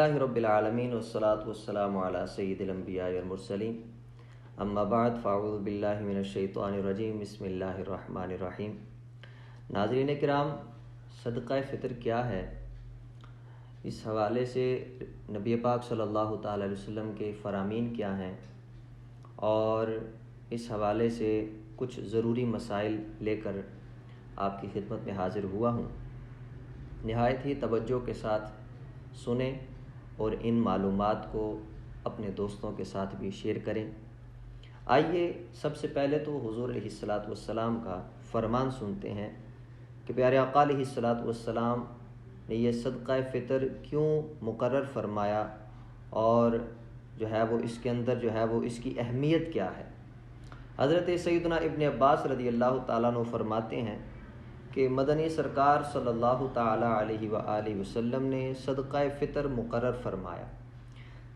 الحمدللہ رب العالمین والصلاة والسلام علی سید الانبیاء والمرسلین اما بعد فاعوذ باللہ من الشیطان الرجیم بسم اللہ الرحمن الرحیم۔ ناظرین کرام، صدقہ فطر کیا ہے، اس حوالے سے نبی پاک صلی اللہ تعالی علیہ وسلم کے فرامین کیا ہیں، اور اس حوالے سے کچھ ضروری مسائل لے کر آپ کی خدمت میں حاضر ہوا ہوں۔ نہایت ہی توجہ کے ساتھ سنیں اور ان معلومات کو اپنے دوستوں کے ساتھ بھی شیئر کریں۔ آئیے سب سے پہلے تو حضور علیہ الصلاۃ والسلام کا فرمان سنتے ہیں کہ پیارے آقا علیہ الصلاۃ والسلام نے یہ صدقہ فطر کیوں مقرر فرمایا، اور جو ہے وہ اس کے اندر جو ہے وہ اس کی اہمیت کیا ہے۔ حضرت سیدنا ابن عباس رضی اللہ تعالیٰ عنہ فرماتے ہیں کہ مدنی سرکار صلی اللہ تعالیٰ علیہ وآلہ وسلم نے صدقہ فطر مقرر فرمایا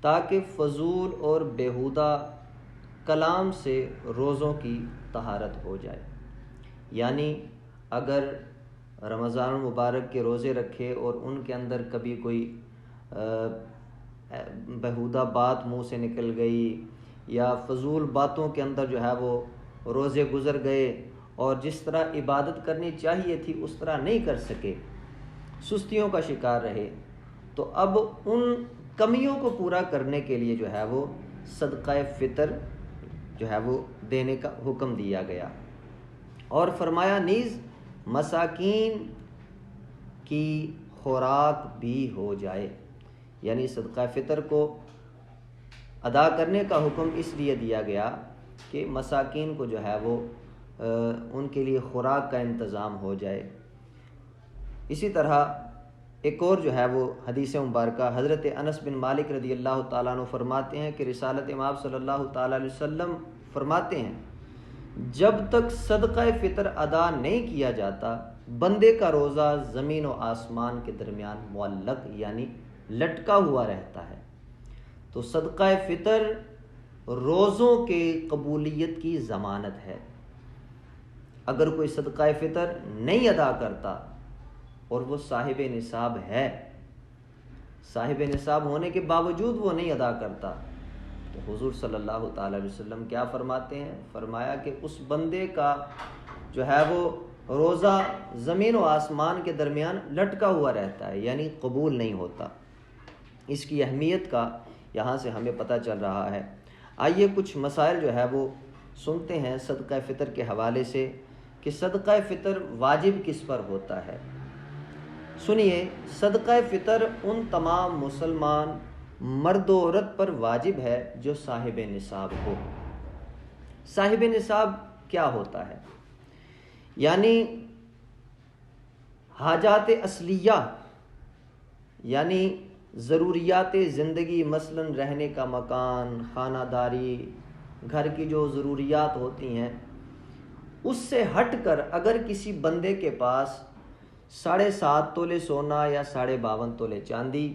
تاکہ فضول اور بیہودہ کلام سے روزوں کی طہارت ہو جائے۔ یعنی اگر رمضان المبارک کے روزے رکھے اور ان کے اندر کبھی کوئی بیہودہ بات منہ سے نکل گئی یا فضول باتوں کے اندر جو ہے وہ روزے گزر گئے اور جس طرح عبادت کرنی چاہیے تھی اس طرح نہیں کر سکے، سستیوں کا شکار رہے، تو اب ان کمیوں کو پورا کرنے کے لیے جو ہے وہ صدقہ فطر جو ہے وہ دینے کا حکم دیا گیا، اور فرمایا نیز مساکین کی خوراک بھی ہو جائے۔ یعنی صدقہ فطر کو ادا کرنے کا حکم اس لیے دیا گیا کہ مساکین کو جو ہے وہ ان کے لیے خوراک کا انتظام ہو جائے۔ اسی طرح ایک اور جو ہے وہ حدیث مبارکہ حضرت انس بن مالک رضی اللہ تعالیٰ عنہ فرماتے ہیں کہ رسالت امام صلی اللہ تعالیٰ علیہ وسلم فرماتے ہیں جب تک صدقہ فطر ادا نہیں کیا جاتا بندے کا روزہ زمین و آسمان کے درمیان معلق یعنی لٹکا ہوا رہتا ہے۔ تو صدقہ فطر روزوں کے قبولیت کی ضمانت ہے۔ اگر کوئی صدقہ فطر نہیں ادا کرتا اور وہ صاحب نصاب ہے، صاحب نصاب ہونے کے باوجود وہ نہیں ادا کرتا، تو حضور صلی اللہ تعالی علیہ وسلم کیا فرماتے ہیں؟ فرمایا کہ اس بندے کا جو ہے وہ روزہ زمین و آسمان کے درمیان لٹکا ہوا رہتا ہے، یعنی قبول نہیں ہوتا۔ اس کی اہمیت کا یہاں سے ہمیں پتہ چل رہا ہے۔ آئیے کچھ مسائل جو ہے وہ سنتے ہیں صدقہ فطر کے حوالے سے کہ صدقہ فطر واجب کس پر ہوتا ہے۔ سنیے، صدقہ فطر ان تمام مسلمان مرد و عورت پر واجب ہے جو صاحب نصاب ہو۔ صاحب نصاب کیا ہوتا ہے؟ یعنی حاجات اصلیہ، یعنی ضروریات زندگی، مثلا رہنے کا مکان، خانہ داری، گھر کی جو ضروریات ہوتی ہیں، اس سے ہٹ کر اگر کسی بندے کے پاس 7.5 تولے سونا یا 52.5 تولے چاندی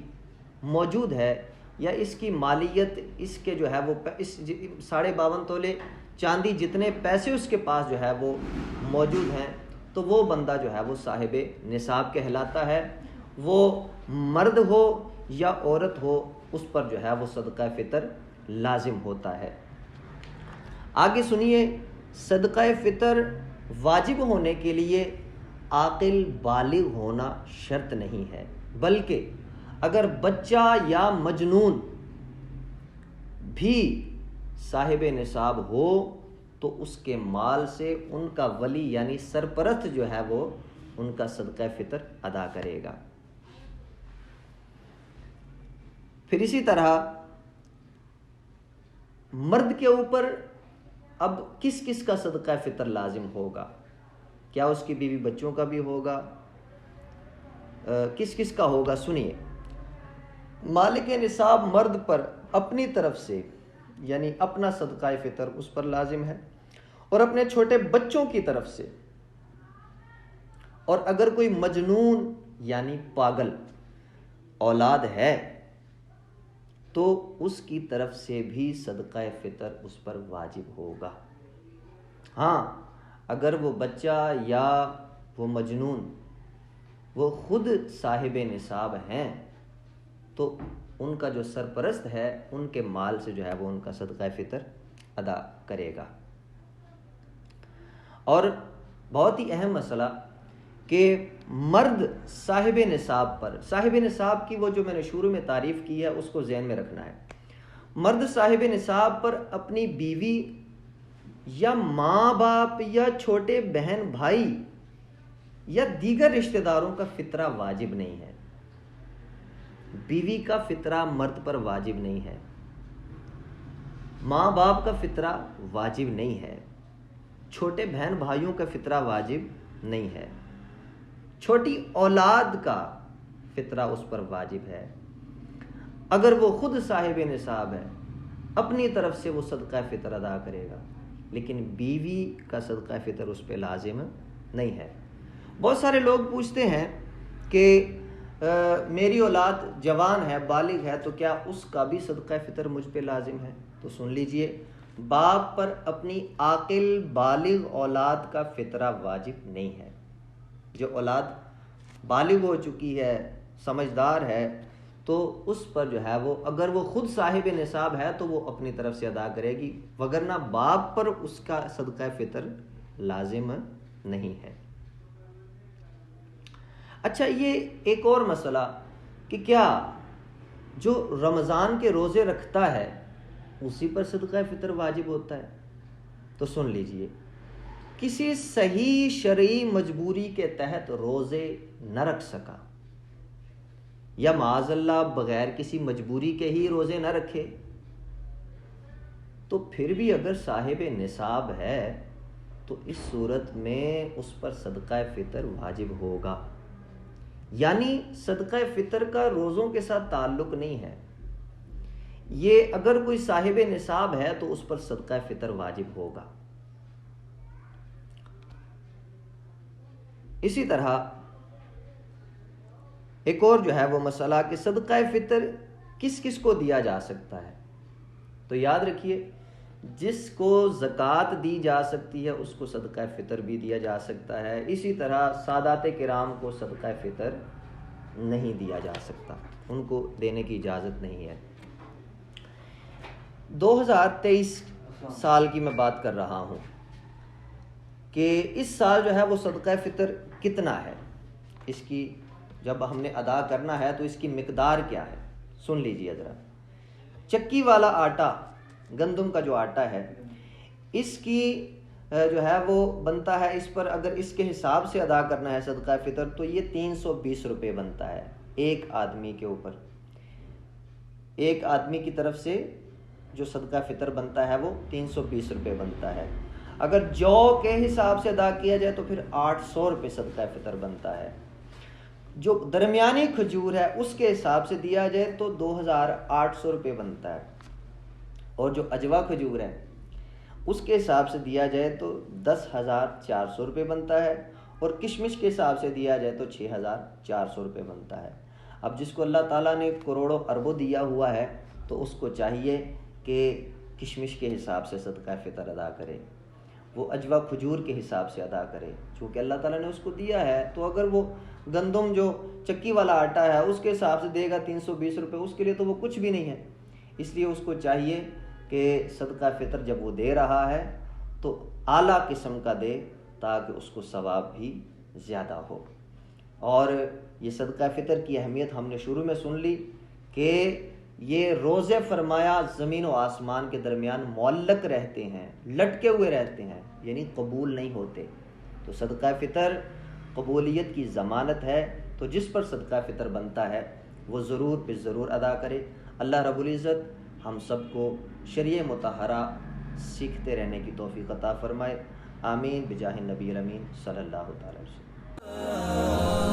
موجود ہے، یا اس کی مالیت اس کے جو ہے وہ 52.5 تولے چاندی جتنے پیسے اس کے پاس جو ہے وہ موجود ہیں، تو وہ بندہ جو ہے وہ صاحب نصاب کہلاتا ہے۔ وہ مرد ہو یا عورت ہو، اس پر جو ہے وہ صدقہ فطر لازم ہوتا ہے۔ آگے سنیے، صدقہ فطر واجب ہونے کے لیے عاقل بالغ ہونا شرط نہیں ہے، بلکہ اگر بچہ یا مجنون بھی صاحب نصاب ہو تو اس کے مال سے ان کا ولی یعنی سرپرست جو ہے وہ ان کا صدقہ فطر ادا کرے گا۔ پھر اسی طرح مرد کے اوپر اب کس کس کا صدقہ فطر لازم ہوگا؟ کیا اس کی بیوی بچوں کا بھی ہوگا؟ کس کس کا ہوگا؟ سنیے، مالک نصاب مرد پر اپنی طرف سے یعنی اپنا صدقہ فطر اس پر لازم ہے، اور اپنے چھوٹے بچوں کی طرف سے، اور اگر کوئی مجنون یعنی پاگل اولاد ہے تو اس کی طرف سے بھی صدقہ فطر اس پر واجب ہوگا۔ ہاں، اگر وہ بچہ یا وہ مجنون وہ خود صاحب نصاب ہیں تو ان کا جو سرپرست ہے ان کے مال سے جو ہے وہ ان کا صدقہ فطر ادا کرے گا۔ اور بہت ہی اہم مسئلہ کہ مرد صاحب نصاب پر، صاحب نصاب کی وہ جو میں نے شروع میں تعریف کی ہے اس کو ذہن میں رکھنا ہے۔ مرد صاحب نصاب پر اپنی بیوی یا ماں باپ یا چھوٹے بہن بھائی یا دیگر رشتہ داروں کا فطرہ واجب نہیں ہے۔ بیوی کا فطرہ مرد پر واجب نہیں ہے، ماں باپ کا فطرہ واجب نہیں ہے، چھوٹے بہن بھائیوں کا فطرہ واجب نہیں ہے، چھوٹی اولاد کا فطرہ اس پر واجب ہے۔ اگر وہ خود صاحب نصاب ہے اپنی طرف سے وہ صدقہ فطر ادا کرے گا، لیکن بیوی کا صدقہ فطر اس پہ لازم نہیں ہے۔ بہت سارے لوگ پوچھتے ہیں کہ میری اولاد جوان ہے، بالغ ہے، تو کیا اس کا بھی صدقہ فطر مجھ پہ لازم ہے؟ تو سن لیجئے، باپ پر اپنی عاقل بالغ اولاد کا فطرہ واجب نہیں ہے۔ جو اولاد بالغ ہو چکی ہے، سمجھدار ہے، تو اس پر جو ہے وہ اگر وہ خود صاحب نصاب ہے تو وہ اپنی طرف سے ادا کرے گی، وگرنہ باپ پر اس کا صدقہ فطر لازم نہیں ہے۔ اچھا، یہ ایک اور مسئلہ کہ کیا جو رمضان کے روزے رکھتا ہے اسی پر صدقہ فطر واجب ہوتا ہے؟ تو سن لیجئے، کسی صحیح شرعی مجبوری کے تحت روزے نہ رکھ سکا یا معاذ اللہ بغیر کسی مجبوری کے ہی روزے نہ رکھے، تو پھر بھی اگر صاحب نصاب ہے تو اس صورت میں اس پر صدقہ فطر واجب ہوگا۔ یعنی صدقہ فطر کا روزوں کے ساتھ تعلق نہیں ہے، یہ اگر کوئی صاحب نصاب ہے تو اس پر صدقہ فطر واجب ہوگا۔ اسی طرح ایک اور جو ہے وہ مسئلہ کہ صدقہ فطر کس کس کو دیا جا سکتا ہے؟ تو یاد رکھیے، جس کو زکوٰۃ دی جا سکتی ہے اس کو صدقہ فطر بھی دیا جا سکتا ہے۔ اسی طرح سادات کرام کو صدقہ فطر نہیں دیا جا سکتا، ان کو دینے کی اجازت نہیں ہے۔ 2023 سال کی میں بات کر رہا ہوں کہ اس سال جو ہے وہ صدقہ فطر کتنا ہے، اس کی جب ہم نے ادا کرنا ہے تو اس کی مقدار کیا ہے؟ سن لیجیے ذرا۔ چکی والا آٹا، گندم کا جو آٹا ہے، اس کی جو ہے وہ بنتا ہے، اس پر اگر اس کے حساب سے ادا کرنا ہے صدقہ فطر تو یہ 320 روپے بنتا ہے ایک آدمی کے اوپر۔ ایک آدمی کی طرف سے جو صدقہ فطر بنتا ہے وہ 320 روپے بنتا ہے۔ اگر جو کے حساب سے ادا کیا جائے تو پھر 800 روپے صدقہ فطر بنتا ہے۔ جو درمیانی کھجور ہے اس کے حساب سے دیا جائے تو 2800 روپے بنتا ہے، اور جو اجوا کھجور ہے اس کے حساب سے دیا جائے تو 10,400 روپے بنتا ہے، اور کشمش کے حساب سے دیا جائے تو 6,400 روپے بنتا ہے۔ اب جس کو اللہ تعالیٰ نے کروڑوں اربوں دیا ہوا ہے تو اس کو چاہیے کہ کشمش کے حساب سے صدقہ فطر ادا کرے، وہ اجوا کھجور کے حساب سے ادا کرے، چونکہ اللہ تعالیٰ نے اس کو دیا ہے۔ تو اگر وہ گندم جو چکی والا آٹا ہے اس کے حساب سے دے گا 320 روپے، اس کے لیے تو وہ کچھ بھی نہیں ہے۔ اس لیے اس کو چاہیے کہ صدقہ فطر جب وہ دے رہا ہے تو اعلیٰ قسم کا دے تاکہ اس کو ثواب بھی زیادہ ہو۔ اور یہ صدقہ فطر کی اہمیت ہم نے شروع میں سن لی کہ یہ روزے فرمایا زمین و آسمان کے درمیان معلق رہتے ہیں، لٹکے ہوئے رہتے ہیں، یعنی قبول نہیں ہوتے۔ تو صدقہ فطر قبولیت کی ضمانت ہے، تو جس پر صدقہ فطر بنتا ہے وہ ضرور بے ضرور ادا کرے۔ اللہ رب العزت ہم سب کو شریعہ مطہرہ سیکھتے رہنے کی توفیق عطا فرمائے۔ آمین بجاہ النبی الامین صلی اللہ تعالی وسلم۔